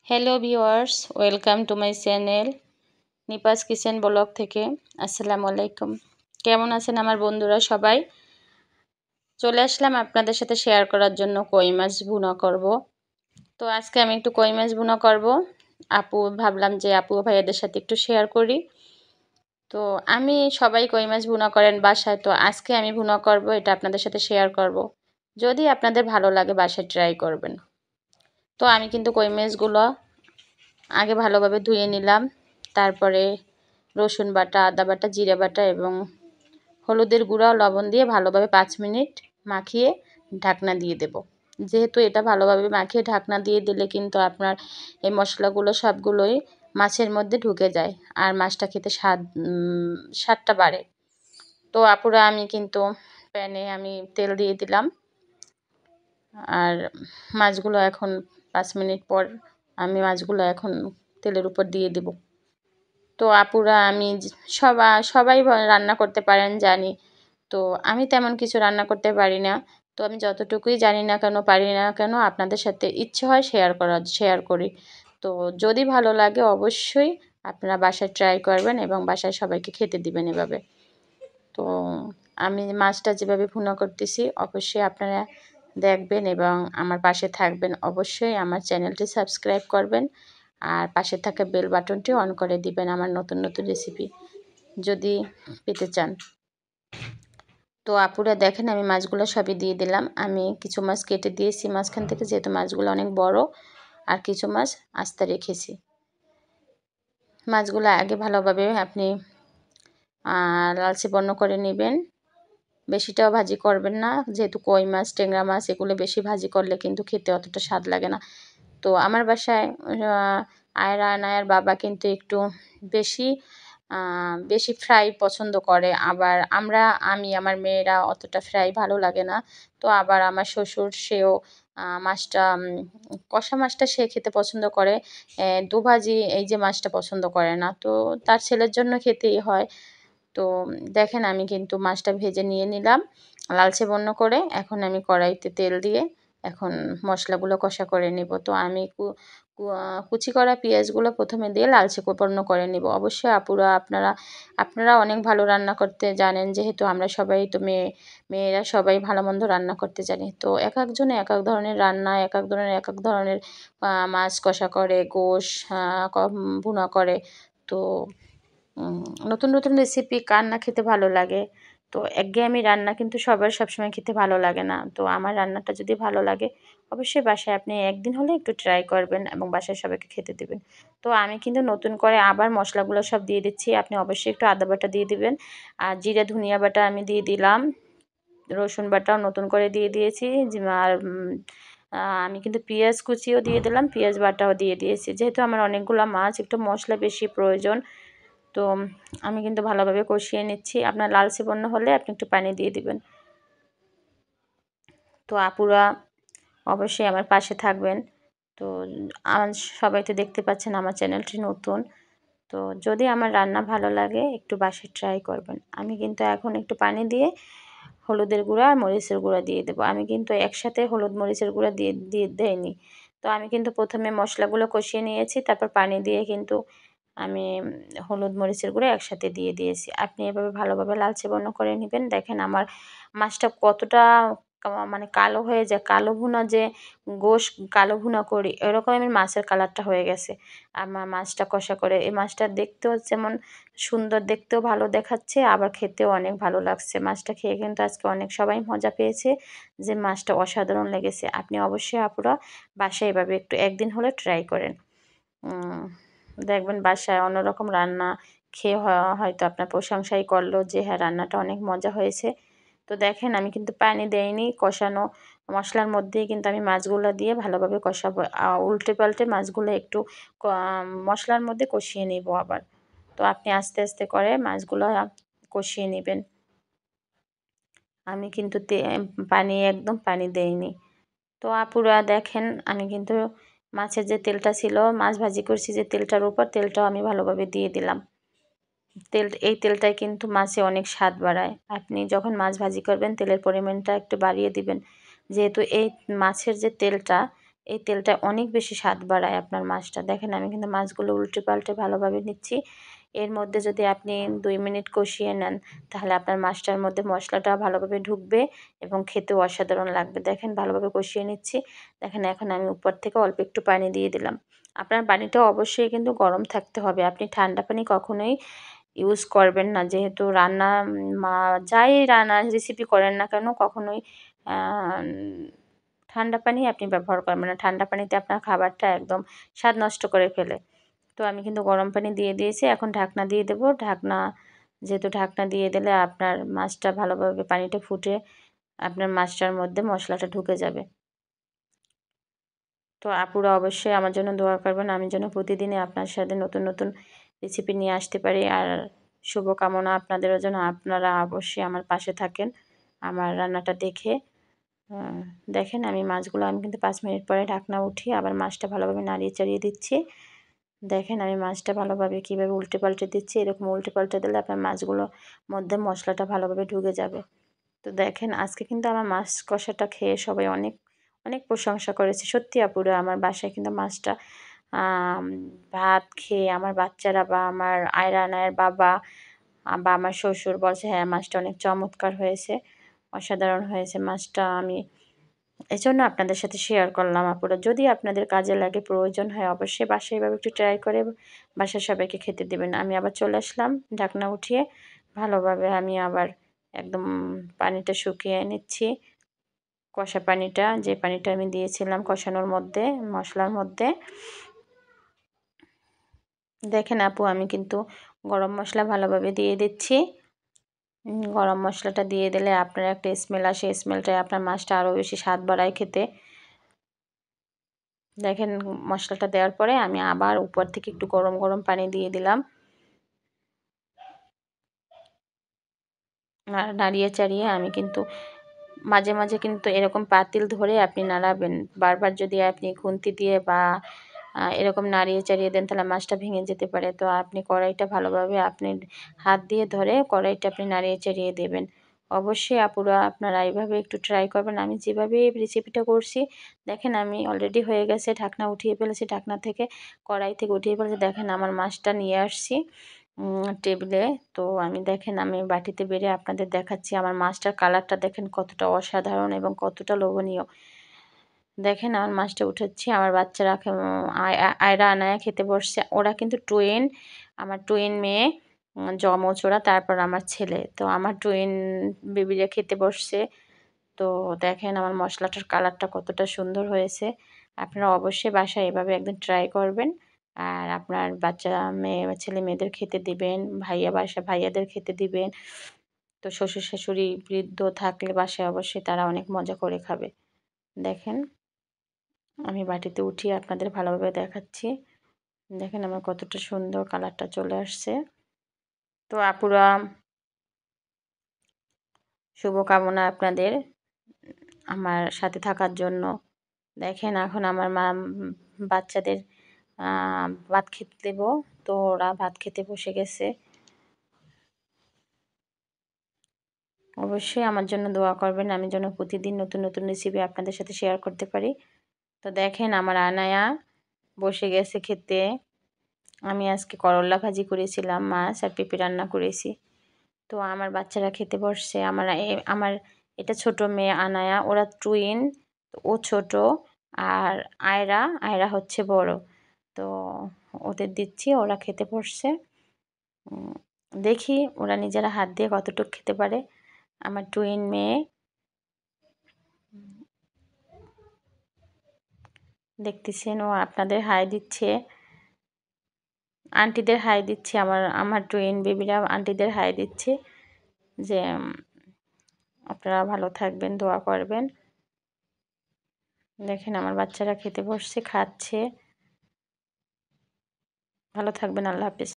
Hello viewers, welcome to my channel নিপাস kitchen blog থেকে। আসসালামু আলাইকুম। কেমন আছেন আমার বন্ধুরা সবাই? চলে আসলাম আপনাদের সাথে শেয়ার করার জন্য কই মাছ ভুনা করব। তো আজকে আমি একটু কই মাছ ভুনা করব। ভাবলাম যে আপু ভাইয়াদের সাথে একটু শেয়ার করি। তো সবাই কই মাছ ভুনা করেন বাসায়, তো আজকে আমি ভুনা করব, এটা আপনাদের সাথে শেয়ার করব। যদি আপনাদের ভালো লাগে বাসায় ট্রাই করবেন। তো আমি কিন্তু কই মাছগুলো আগে ভালোভাবে ধুয়ে নিলাম। তারপরে রসুন বাটা, আদা বাটা, জিরা বাটা এবং হলুদের গুঁড়া, লবণ দিয়ে ভালোভাবে 5 মিনিট মাখিয়ে ঢাকনা দিয়ে দেব। যেহেতু এটা ভালোভাবে মাখিয়ে ঢাকনা দিয়ে দিলে কিন্তু আপনার এই মশলাগুলো সবগুলোই মাছের মধ্যে ঢুকে যায় আর মাছটা খেতে স্বাদটা বাড়ে। তো আপুরা আমি কিন্তু প্যানে তেল দিয়ে দিলাম আর মাছগুলো এখন 5 মিনিট পর মাছগুলো এখন তেলের উপর দিয়ে দেব। তো আপুরা সবাই রান্না করতে পারেন জানি। তো আমি তেমন কিছু রান্না করতে পারি না। তো আমি যতটুকুই জানি না কেন, পারি না কেন, আপনাদের সাথে ইচ্ছে হয় শেয়ার করি। তো যদি ভালো লাগে অবশ্যই আপনারা বাসায় ট্রাই করবেন এবং বাসায় সবাইকে খেতে দিবেন এভাবে। তো আমি মাছটা যেভাবে ভুনা করতেছি অবশ্যই আপনারা দেখবেন এবং আমার পাশে থাকবেন। অবশ্যই আমার চ্যানেলটি সাবস্ক্রাইব করবেন আর পাশে থাকা বেল বাটনটি অন করে দিবেন আমার নতুন নতুন রেসিপি যদি পেতে চান। তো আপুরা দেখেন আমি মাছগুলো সবই দিয়ে দিলাম। আমি কিছু মাছ কেটে দিয়েছি মাঝখান থেকে, যেহেতু মাছগুলো অনেক বড়, আর কিছু মাছ আস্তে রেখেছি। মাছগুলো আগে ভালোভাবে আপনি লালচে বর্ণ করে নেবেন। বেশিটাও ভাজি করবেন না, যেহেতু কই মাছ, ট্যাংরা মাছ এগুলো বেশি ভাজি করলে কিন্তু খেতে অতটা স্বাদ লাগে না। তো আমার বাসায় আনায়ার বাবা কিন্তু একটু বেশি বেশি ফ্রাই পছন্দ করে। আবার আমার মেয়েরা অতটা ফ্রাই ভালো লাগে না। তো আবার আমার শ্বশুর, সেও মাছটা কষা মাছটা সে খেতে পছন্দ করে, দুভাজি এই যে মাছটা পছন্দ করে না। তো তার ছেলের জন্য খেতেই হয়। তো দেখেন আমি কিন্তু মাছটা ভেজে নিয়ে নিলাম লালচে বর্ণ করে। এখন আমি কড়াইতে তেল দিয়ে এখন মশলাগুলো কষা করে নেব। তো আমি কুচি করা পেঁয়াজগুলো প্রথমে দিয়ে লালচে বর্ণ করে নেব। অবশ্যই আপনারা অনেক ভালো রান্না করতে জানেন, যেহেতু আমরা সবাই তো মেয়েরা সবাই ভালো মন্দ রান্না করতে জানি। তো এক একজনে এক এক ধরনের রান্না, এক এক ধরনের মাছ কষা করে, গোশ ভুনা করে। তো নতুন নতুন রেসিপি কার না খেতে ভালো লাগে। তো একঘেয়েমি রান্না কিন্তু সবসময় খেতে ভালো লাগে না। তো আমার রান্নাটা যদি ভালো লাগে অবশ্যই বাসায় আপনি একদিন হলে একটু ট্রাই করবেন এবং বাসায় সবাইকে খেতে দেবেন। তো আমি কিন্তু নতুন করে আবার মশলাগুলো সব দিয়ে দিচ্ছি। আপনি অবশ্যই একটু আদা বাটা দিয়ে দিবেন আর জিরা ধনিয়া বাটা আমি দিয়ে দিলাম, রসুন বাটাও নতুন করে দিয়ে দিয়েছি। আর আমি কিন্তু পেঁয়াজ কুচিও দিয়ে দিলাম, পেঁয়াজ বাটাও দিয়ে দিয়েছি। যেহেতু আমার অনেকগুলো মাছ, একটু মশলা বেশি প্রয়োজন। তো আমি কিন্তু ভালোভাবে কষিয়ে নিচ্ছি। আপনার লালচে বর্ণ হলে আপনি একটু পানি দিয়ে দিবেন। তো আপুরা অবশ্যই আমার পাশে থাকবেন। তো আমার সবাই তো দেখতে পাচ্ছেন আমার চ্যানেলটি নতুন। তো যদি আমার রান্না ভালো লাগে একটু বাসায় ট্রাই করবেন। আমি কিন্তু এখন একটু পানি দিয়ে হলুদের গুঁড়া আর মরিচের গুঁড়া দিয়ে দেবো। আমি কিন্তু একসাথে হলুদ মরিচের গুঁড়া দিয়ে দেইনি। তো আমি কিন্তু প্রথমে মশলাগুলো কষিয়ে নিয়েছি, তারপর পানি দিয়ে কিন্তু আমি হলুদ মরিচের গুঁড়ো একসাথে দিয়ে দিয়েছি। আপনি এভাবে ভালোভাবে লালচে বর্ণ করে নেবেন। দেখেন আমার মাছটা কতটা মানে কালো হয়ে যায়, কালো ভুনা যে গোশ কালো ভুনা করি এরকম আমি মাছের কালারটা হয়ে গেছে আমার মাছটা কষা করে। এই মাছটা দেখতেও যেমন সুন্দর, দেখতেও ভালো দেখাচ্ছে, আবার খেতেও অনেক ভালো লাগছে। মাছটা খেয়ে কিন্তু আজকে অনেক সবাই মজা পেয়েছে যে মাছটা অসাধারণ লেগেছে। আপনি অবশ্যই আপুরা বাসায় এভাবে একটু একদিন হলে ট্রাই করেন। দেখবেন বাসায় অন্যরকম রান্না খেয়ে হয়তো আপনার প্রশংসাই করলো যে হ্যাঁ রান্নাটা অনেক মজা হয়েছে। তো দেখেন আমি কিন্তু পানি দেইনি, কষানো মশলার মধ্যেই কিন্তু আমি মাছগুলো দিয়ে ভালোভাবে কষাবো। উল্টে পাল্টে মাছগুলো একটু মশলার মধ্যে কষিয়ে নেব আবার। তো আপনি আস্তে আস্তে করে মাছগুলো কষিয়ে নেবেন। আমি কিন্তু একদম পানি দেইনি। তো আপুরা দেখেন আমি কিন্তু মাছের যে তেলটা ছিল, মাছ ভাজি করছি যে তেলটার উপর, তেলটাও আমি ভালোভাবে দিয়ে দিলাম। এই তেলটাই কিন্তু মাছে অনেক স্বাদ বাড়ায়। আপনি যখন মাছ ভাজি করবেন তেলের পরিমাণটা একটু বাড়িয়ে দিবেন, যেহেতু এই মাছের যে তেলটা এই তেলটা অনেক বেশি স্বাদ বাড়ায় আপনার মাছটা। দেখেন আমি কিন্তু মাছগুলো উল্টে পাল্টে ভালোভাবে নিচ্ছি। এর মধ্যে যদি আপনি 2 মিনিট কষিয়ে নেন তাহলে আপনার মাছটার মধ্যে মশলাটা ভালোভাবে ঢুকবে এবং খেতেও অসাধারণ লাগবে। দেখেন ভালোভাবে কষিয়ে নিচ্ছি। দেখেন এখন আমি উপর থেকে অল্প একটু পানি দিয়ে দিলাম। আপনার পানিটাও অবশ্যই কিন্তু গরম থাকতে হবে। আপনি ঠান্ডা পানি কখনোই ইউজ করবেন না, যেহেতু রান্না যাই রান্নার রেসিপি করেন না কেন কখনোই ঠান্ডা পানি আপনি ব্যবহার করবেন না। ঠান্ডা পানিতে আপনার খাবারটা একদম স্বাদ নষ্ট করে ফেলে। তো আমি কিন্তু গরম পানি দিয়ে দিয়েছি, এখন ঢাকনা দিয়ে দেবো। যেহেতু ঢাকনা দিয়ে দিলে আপনার মাছটা ভালোভাবে পানিটা ফুটে আপনার মাছটার মধ্যে মশলাটা ঢুকে যাবে। তো আপুরা অবশ্যই আমার জন্য দোয়া করবেন, আমি যেন প্রতিদিনই আপনার সাথে নতুন নতুন রেসিপি নিয়ে আসতে পারি। আর শুভকামনা আপনাদেরও যেন আপনারা অবশ্যই আমার পাশে থাকেন আমার রান্নাটা দেখে। দেখেন আমি মাছগুলো আমি কিন্তু 5 মিনিট পরে ঢাকনা উঠিয়ে আবার মাছটা ভালোভাবে নাড়িয়ে চাড়িয়ে দিচ্ছি। দেখেন আমি মাছটা ভালোভাবে কীভাবে উল্টে পাল্টে দিচ্ছি। এরকম উল্টে পাল্টে দিলে আপনার মাছগুলোর মধ্যে মশলাটা ভালোভাবে ঢুকে যাবে। তো দেখেন আজকে কিন্তু আমার মাছ কষাটা খেয়ে সবাই অনেক অনেক প্রশংসা করেছে। সত্যি আপুরা আমার বাসায় কিন্তু মাছটা ভাত খেয়ে আমার বাচ্চারা বা আমার আয়রা আনায়ের বাবা বা আমার শ্বশুর বলছে, হ্যাঁ মাছটা অনেক চমৎকার হয়েছে, অসাধারণ হয়েছে মাছটা। আমি এজন্য আপনাদের সাথে শেয়ার করলাম আপুরা। যদি আপনাদের কাজে লাগে প্রয়োজন হয় অবশ্যই বাসায় এভাবে একটু ট্রাই করে বাসার সবাইকে খেতে দেবেন। আমি আবার চলে আসলাম ঢাকনা উঠিয়ে ভালোভাবে আমি আবার একদম পানিটা শুকিয়ে নিচ্ছি। কষা পানিটা, যে পানিটা আমি দিয়েছিলাম কষানোর মধ্যে মশলার মধ্যে। দেখেন আপু আমি কিন্তু গরম মশলা ভালোভাবে দিয়ে দিচ্ছি। গরম মশলাটা দিয়ে দিলে আপনার একটা স্মেল আসে, স্মেলটায় আপনার মাছটা আরও বেশি স্বাদ বাড়ায় খেতে। দেখেন মশলাটা দেওয়ার পরে আমি আবার উপর থেকে একটু গরম গরম পানি দিয়ে দিলাম। নাড়িয়ে চাড়িয়ে আমি কিন্তু মাঝে মাঝে কিন্তু এরকম পাতিল ধরে আপনি নাড়াবেন। বারবার যদি আপনি খুন্তি দিয়ে বা এরকম নাড়িয়ে চাড়িয়ে দেন তাহলে মাছটা ভেঙে যেতে পারে। তো আপনি কড়াইটা ভালোভাবে আপনি হাত দিয়ে ধরে কড়াইটা আপনি নাড়িয়ে চাড়িয়ে দেবেন। অবশ্যই আপুরা আপনারা এইভাবে একটু ট্রাই করবেন। আমি যেভাবে রেসিপিটা করছি দেখেন আমি অলরেডি হয়ে গেছে, ঢাকনা উঠিয়ে ফেলেছি, ঢাকনা থেকে কড়াই থেকে উঠিয়ে ফেলেছি। দেখেন আমার মাছটা নিয়ে আসছি টেবিলে। তো আমি দেখেন আমি বাটিতে বেড়ে আপনাদের দেখাচ্ছি। আমার মাছটার কালারটা দেখেন কতটা অসাধারণ এবং কতটা লোভনীয়। দেখেন আমার মাছটা উঠাচ্ছি। আমার বাচ্চারা আয়রা আনায়া খেতে বসছে। ওরা কিন্তু টুইন, আমার টুইন মেয়ে, যমজ ওরা, তারপর আমার ছেলে। তো আমার টুইন বেবিরা খেতে বসছে। তো দেখেন আমার মশলাটার কালারটা কতটা সুন্দর হয়েছে। আপনারা অবশ্যই বাসায় এভাবে একদিন ট্রাই করবেন। আর আপনার বাচ্চা ছেলে মেয়েদের খেতে দিবেন, ভাইয়াদের খেতে দিবেন। তো শ্বশুর শাশুড়ি বৃদ্ধ থাকলে বাসায় অবশ্যই তারা অনেক মজা করে খাবে। দেখেন আমি বাটিতে উঠিয়ে আপনাদের ভালোভাবে দেখাচ্ছি। দেখেন আমার কতটা সুন্দর কালারটা চলে আসছে। তো আপুরা শুভকামনা আপনাদের আমার সাথে থাকার জন্য। দেখেন এখন আমার বাচ্চাদের ভাত খেতে দেবো। তো ওরা ভাত খেতে বসে গেছে। অবশ্যই আমার জন্য দোয়া করবেন, আমি যেন প্রতিদিন নতুন নতুন রেসিপি আপনাদের সাথে শেয়ার করতে পারি। তো দেখেন আমার আনায়া বসে গেছে খেতে। আমি আজকে করল্লা ভাজি করেছিলাম, মাছ আর পেঁপে রান্না করেছি। তো আমার বাচ্চারা খেতে বসছে। আমার এটা ছোট মেয়ে আনায়া, ওরা টুইন, ও ছোট, আর আয়রা হচ্ছে বড়। তো ওদের দিচ্ছি, ওরা খেতে বসছে। দেখি ওরা নিজেরা হাত দিয়ে কতটুকু খেতে পারে। আমার টুইন মেয়ে দেখতেছেন, ও আপনাদের হাই দিচ্ছে, আন্টিদের হাই দিচ্ছে। আমার টুইন বেবিরা আন্টিদের হাই দিচ্ছে যে আপনারা ভালো থাকবেন, দোয়া করবেন। দেখেন আমার বাচ্চারা খেতে বসছে, খাচ্ছে। ভালো থাকবেন, আল্লাহ হাফেজ।